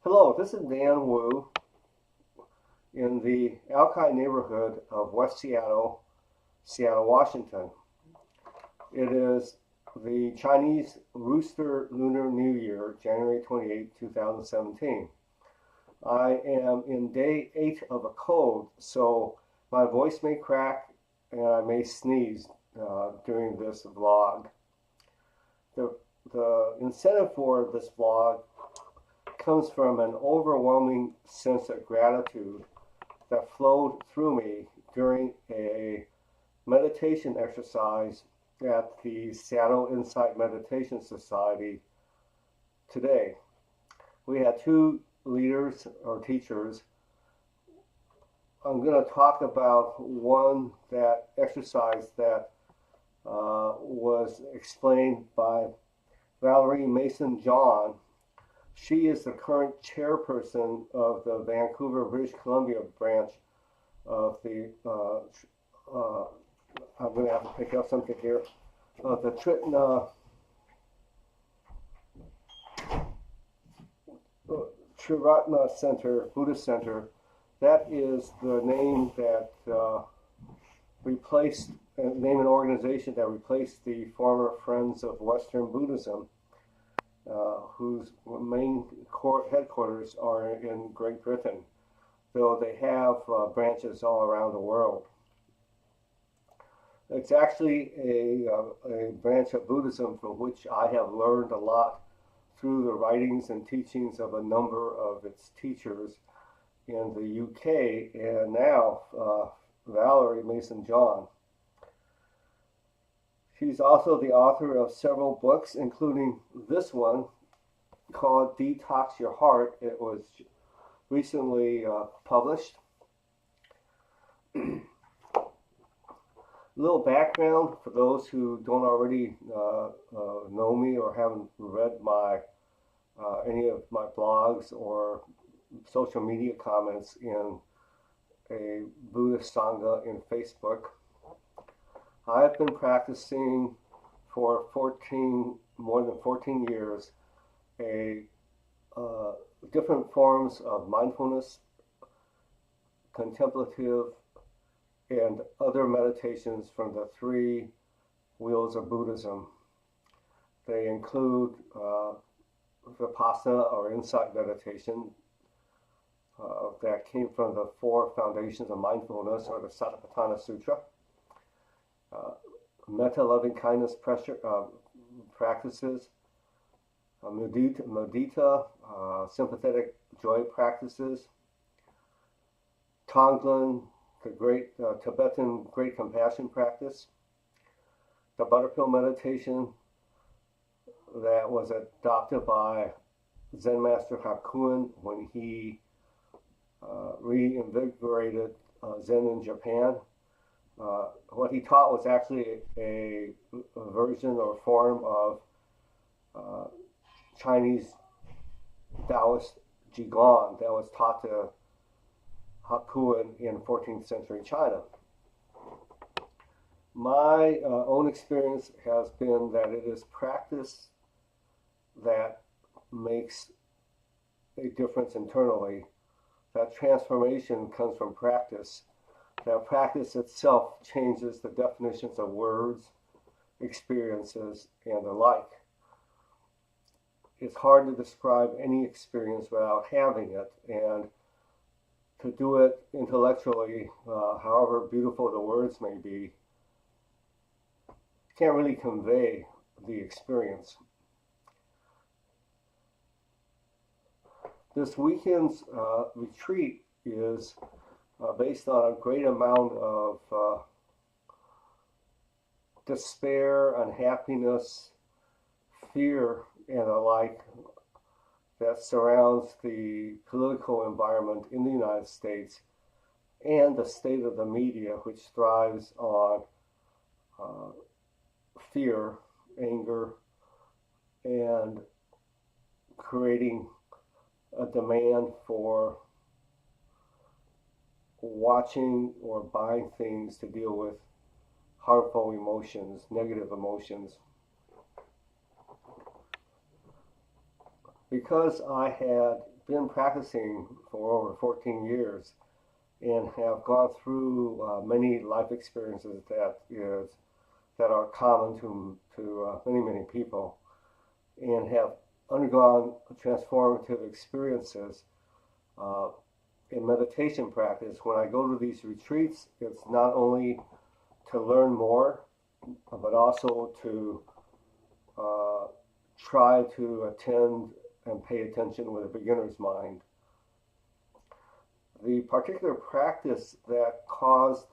Hello, this is Dan Wu in the Alki neighborhood of West Seattle, Seattle, Washington. It is the Chinese Rooster Lunar New Year, January 28, 2017. I am in day 8 of a cold, so my voice may crack and I may sneeze during this vlog. The incentive for this vlog comes from an overwhelming sense of gratitude that flowed through me during a meditation exercise at the Seattle Insight Meditation Society today. We had two leaders or teachers. I'm going to talk about one that exercise that was explained by Valerie Mason John. She is the current chairperson of the Vancouver, British Columbia branch of the, I'm going to have to pick up something here, the Triratna Center, Buddhist Center. That is the name that replaced, name an organization that replaced the former Friends of Western Buddhism, whose main headquarters are in Great Britain, though they have branches all around the world. It's actually a branch of Buddhism from which I have learned a lot through the writings and teachings of a number of its teachers in the UK, and now Valerie Mason John. She's also the author of several books, including this one called Detox Your Heart. It was recently published. A little background for those who don't already know me or haven't read my any of my blogs or social media comments in a Buddhist Sangha in Facebook. I've been practicing for more than 14 years, different forms of mindfulness, contemplative, and other meditations from the three wheels of Buddhism. They include Vipassana or insight meditation that came from the four foundations of mindfulness or the Satipatthana Sutra. Metta, loving kindness practices, mudita, sympathetic joy practices, Tonglen, the great Tibetan great compassion practice, the butterpill meditation that was adopted by Zen Master Hakuin when he reinvigorated Zen in Japan. What he taught was actually a version or form of Chinese Taoist Qigong that was taught to Hakuin in 14th century China. My own experience has been that it is practice that makes a difference internally. That transformation comes from practice. That practice itself changes the definitions of words, experiences, and the like. It's hard to describe any experience without having it, and to do it intellectually, however beautiful the words may be, can't really convey the experience. This weekend's retreat is based on a great amount of despair, unhappiness, fear, and the like that surrounds the political environment in the United States and the state of the media, which thrives on fear, anger, and creating a demand for watching or buying things to deal with harmful emotions, negative emotions. Because I had been practicing for over 14 years and have gone through many life experiences that are common to many people, and have undergone transformative experiences in meditation practice. When I go to these retreats, it's not only to learn more, but also to try to attend and pay attention with a beginner's mind. The particular practice that caused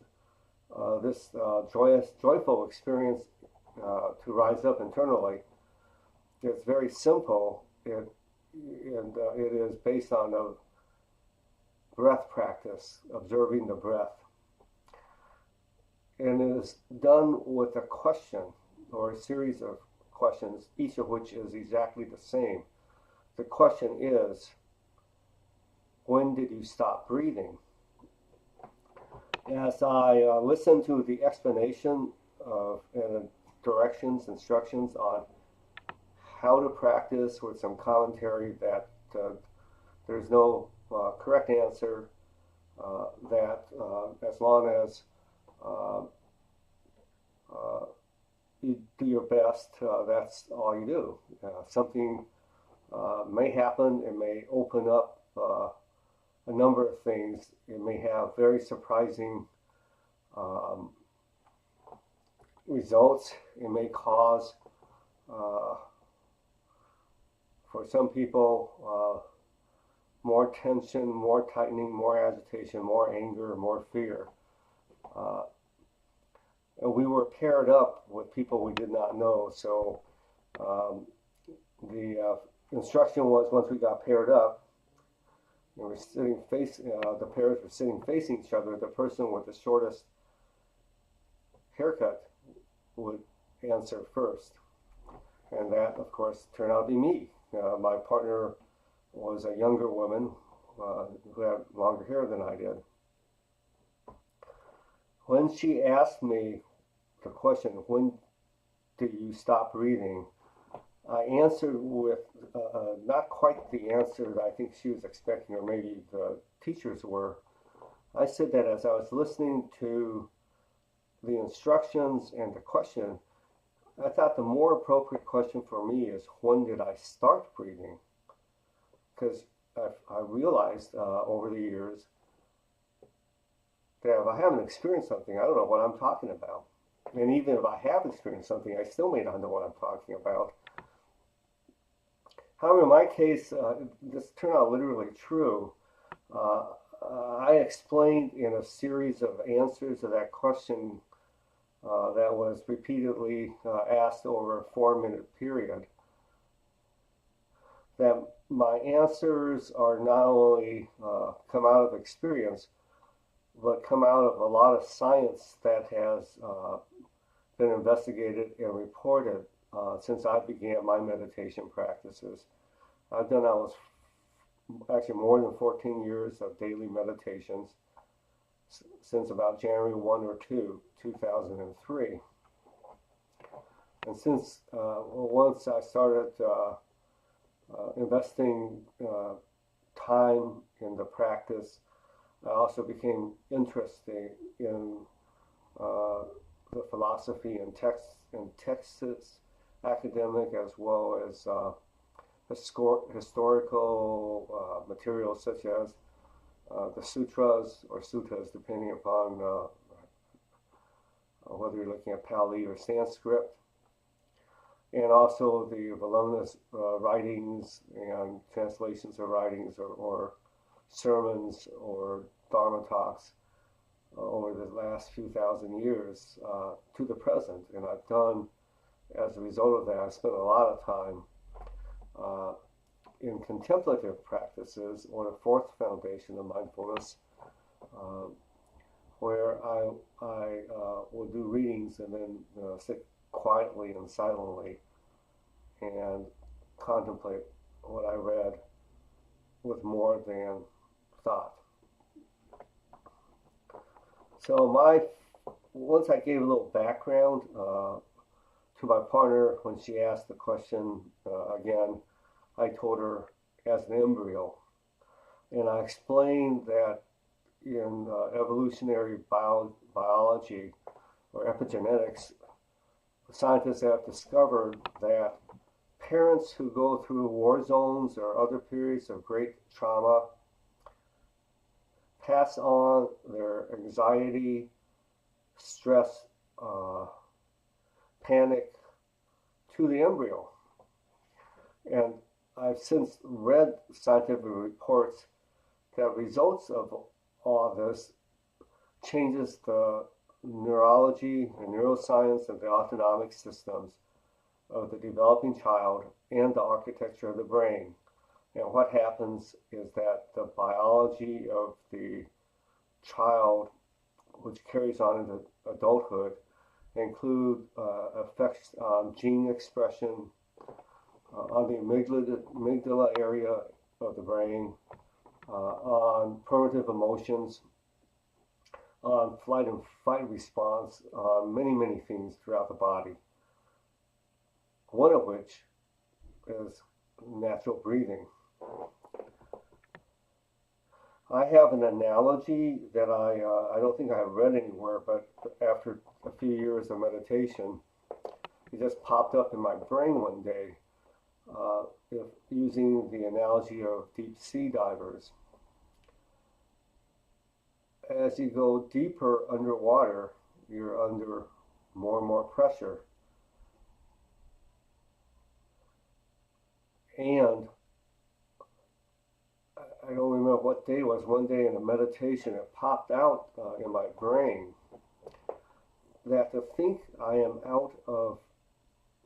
this joyful experience to rise up internally is very simple, and it is based on a breath practice, observing the breath. And it is done with a question or a series of questions, each of which is exactly the same. The question is, when did you stop breathing? As I listen to the explanation of and directions, instructions on how to practice, with some commentary that there's no correct answer, that as long as you do your best, that's all you do. Something may happen, it may open up a number of things. It may have very surprising results. It may cause, for some people, more tension, more tightening, more agitation, more anger, more fear. And we were paired up with people we did not know, so the instruction was, once we got paired up, we were sitting the pairs were sitting facing each other. The person with the shortest haircut would answer first, and that, of course, turned out to be me. My partner was a younger woman who had longer hair than I did. When she asked me the question, when did you stop breathing, I answered with not quite the answer that I think she was expecting, or maybe the teachers were. I said that as I was listening to the instructions and the question, I thought the more appropriate question for me is, when did I start breathing? Because I realized over the years that if I haven't experienced something, I don't know what I'm talking about. And even if I have experienced something, I still may not know what I'm talking about. However, in my case, this turned out literally true. I explained in a series of answers to that question that was repeatedly asked over a 4-minute period, that my answers are not only come out of experience, but come out of a lot of science that has been investigated and reported since I began my meditation practices. I've done almost actually more than 14 years of daily meditations since about January 1 or 2, 2003. And since once I started investing time in the practice, I also became interested in the philosophy and texts, academic as well as historical materials such as the sutras or suttas, depending upon whether you're looking at Pali or Sanskrit, and also the voluminous writings and translations of writings or sermons or dharma talks over the last few thousand years to the present. And I've done, as a result of that, I spent a lot of time in contemplative practices, or the fourth foundation of mindfulness, where I will do readings and then sit quietly and silently and contemplate what I read with more than thought. So once I gave a little background to my partner when she asked the question again, I told her as an embryo And I explained that in evolutionary biology or epigenetics, scientists have discovered that parents who go through war zones or other periods of great trauma pass on their anxiety, stress, panic to the embryo. And I've since read scientific reports that results of all of this changes the neurology and neuroscience of the autonomic systems of the developing child and the architecture of the brain. And what happens is that the biology of the child, which carries on into adulthood, include effects on gene expression, on the amygdala area of the brain, on primitive emotions, on flight and fight response, on many things throughout the body. One of which is natural breathing. I have an analogy that I don't think I have read anywhere, but after a few years of meditation, it just popped up in my brain one day, using the analogy of deep sea divers. As you go deeper underwater, you're under more and more pressure. And I don't remember what day it was. One day in a meditation, it popped out in my brain that to think I am out of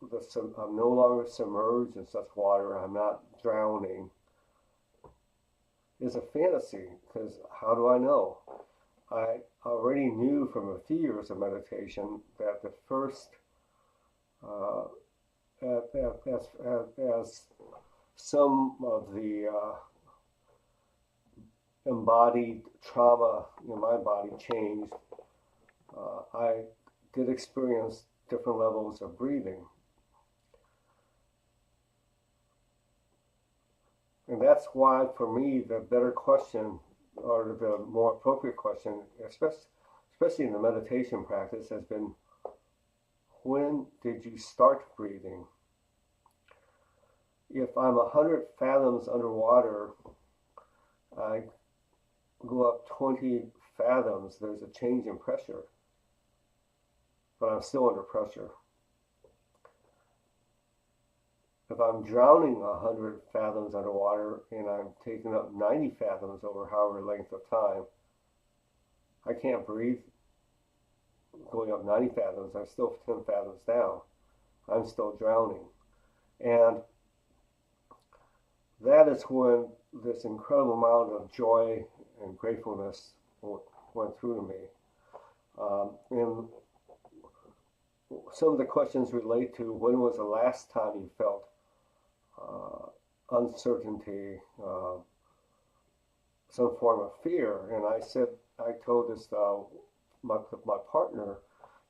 I'm no longer submerged in such water, I'm not drowning, is a fantasy. Because how do I know? I already knew from a few years of meditation that the first, as some of the embodied trauma in my body changed, I did experience different levels of breathing. And that's why, for me, the better question, or the more appropriate question, especially in the meditation practice, has been, when did you start breathing? If I'm 100 fathoms underwater, I go up 20 fathoms, there's a change in pressure, but I'm still under pressure. If I'm drowning 100 fathoms underwater and I'm taking up 90 fathoms over however length of time, I can't breathe going up 90 fathoms. I'm still 10 fathoms down. I'm still drowning. And that is when this incredible amount of joy and gratefulness went through to me. And some of the questions relate to, when was the last time you felt uncertainty, some form of fear? And I told this my partner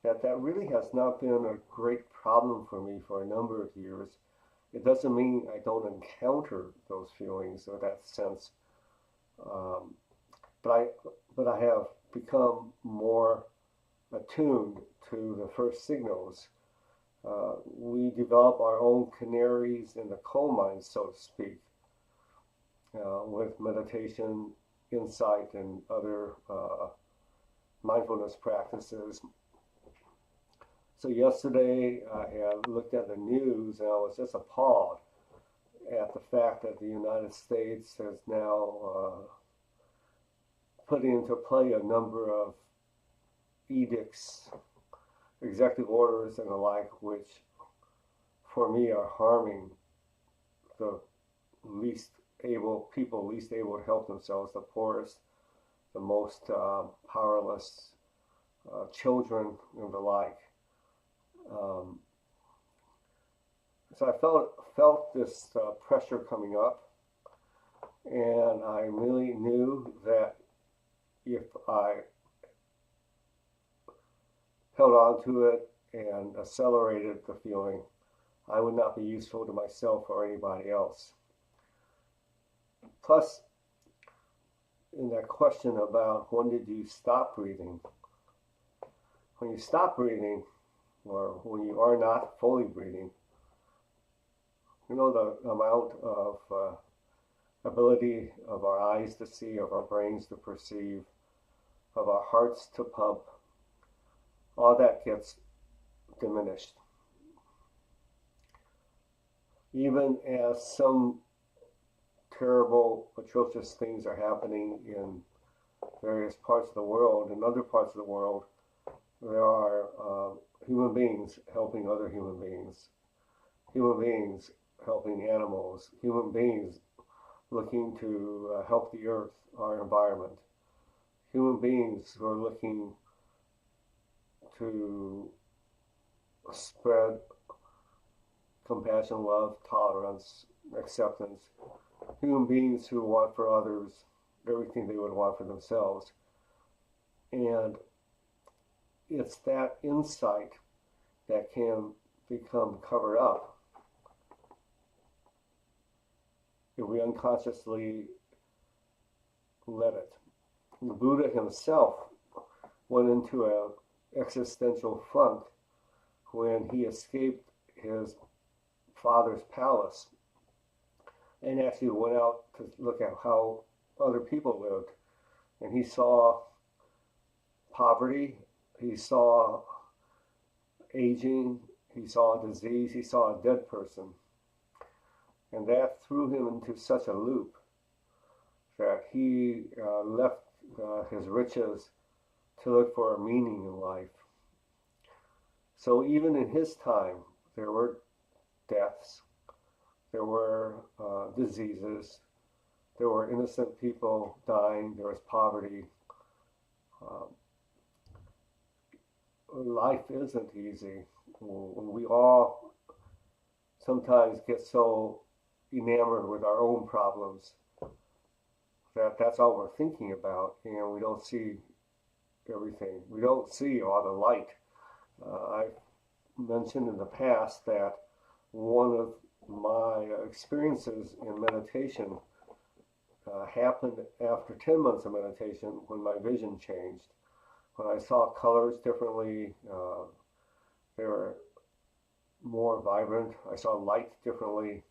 that really has not been a great problem for me for a number of years. It doesn't mean I don't encounter those feelings or that sense, but I have become more attuned to the first signals. We develop our own canaries in the coal mine, so to speak, with meditation, insight, and other mindfulness practices. So yesterday I had looked at the news and I was just appalled at the fact that the United States has now put into play a number of edicts, executive orders and the like, which for me are harming the people least able to help themselves, the poorest, the most powerless, children and the like. So I felt this pressure coming up, and I really knew that if I held on to it and accelerated the feeling, I would not be useful to myself or anybody else. Plus, in that question about when did you stop breathing, when you stop breathing, or when you are not fully breathing, you know the amount of ability of our eyes to see, of our brains to perceive, of our hearts to pump, all that gets diminished. Even as some terrible, atrocious things are happening in various parts of the world, in other parts of the world, there are human beings helping other human beings helping animals, human beings looking to help the earth, our environment, human beings who are looking to spread compassion, love, tolerance, acceptance, human beings who want for others everything they would want for themselves. And it's that insight that can become covered up if we unconsciously let it. The Buddha himself went into an existential funk when he escaped his father's palace and actually went out to look at how other people lived. And he saw poverty, he saw aging, he saw disease, he saw a dead person. And that threw him into such a loop that he left his riches to look for a meaning in life. So even in his time, there were deaths, there were diseases, there were innocent people dying, there was poverty. Life isn't easy. We all sometimes get so enamored with our own problems that that's all we're thinking about, and we don't see everything. We don't see all the light. I've mentioned in the past that one of my experiences in meditation happened after 10 months of meditation when my vision changed. When I saw colors differently, they were more vibrant. I saw light differently.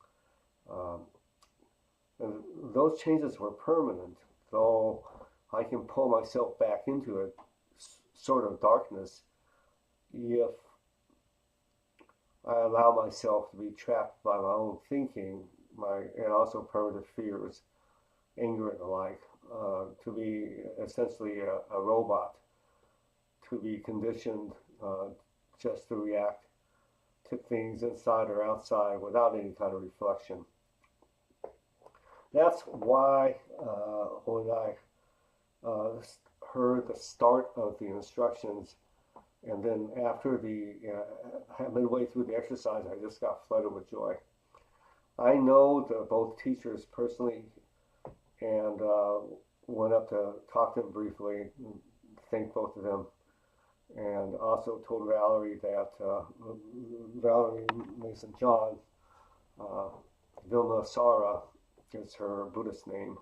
And those changes were permanent, though I can pull myself back into a sort of darkness if I allow myself to be trapped by my own thinking, and also primitive fears, anger and the like, to be essentially a robot, to be conditioned just to react to things inside or outside without any kind of reflection. That's why when I heard the start of the instructions, and then after the midway through the exercise, I just got flooded with joy. I know both teachers personally, and went up to talk to them briefly, and thank both of them, and also told Valerie that Valerie Mason John, Vilma Sara is her Buddhist name,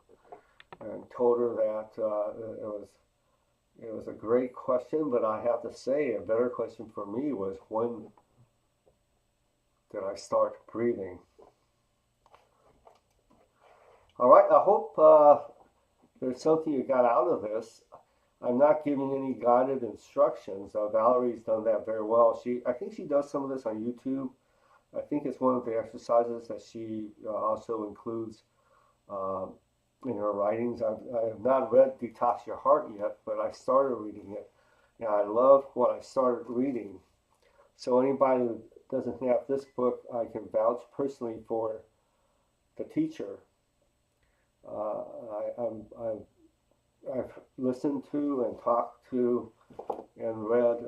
and told her that it was a great question, but I have to say a better question for me was, when did I start breathing? All right, I hope there's something you got out of this. I'm not giving any guided instructions. Valerie's done that very well. I think she does some of this on YouTube. I think it's one of the exercises that she also includes in her writings. I have not read Detox Your Heart yet, but I started reading it, and I love what I started reading. So anybody who doesn't have this book, I can vouch personally for the teacher. I've listened to and talked to and read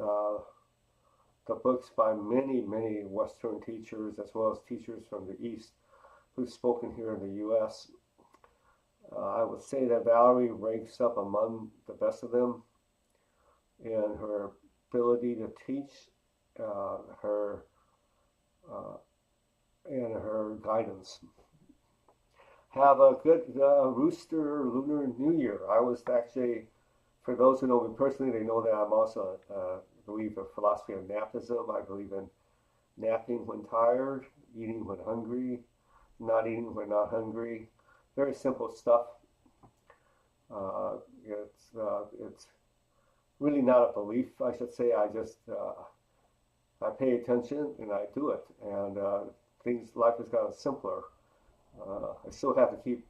the books by many, many Western teachers, as well as teachers from the East who've spoken here in the U.S. I would say that Valerie ranks up among the best of them in her ability to teach, and her guidance. Have a good Rooster Lunar New Year. I was actually, for those who know me personally, they know that I'm also believe in philosophy of napism. I believe in napping when tired, eating when hungry, not eating when not hungry. Very simple stuff. It's really not a belief, I should say. I just I pay attention and I do it, and life has gotten simpler. I still have to keep,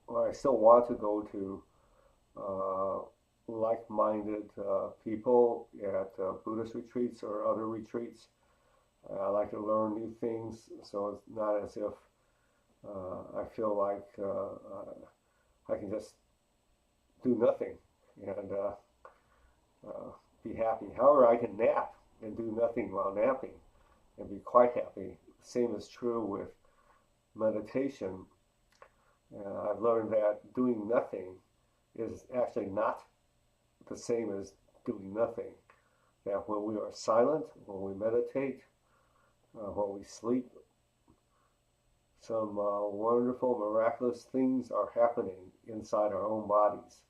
or I still want to go to uh, like-minded people at Buddhist retreats or other retreats. I like to learn new things, so it's not as if I feel like I can just do nothing and uh, be happy. However, I can nap and do nothing while napping and be quite happy. Same is true with meditation. I've learned that doing nothing is actually not the same as doing nothing. That when we are silent, when we meditate, when we sleep, some wonderful, miraculous things are happening inside our own bodies.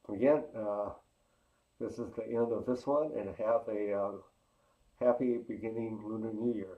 Again, this is the end of this one, and have a happy beginning Lunar New Year.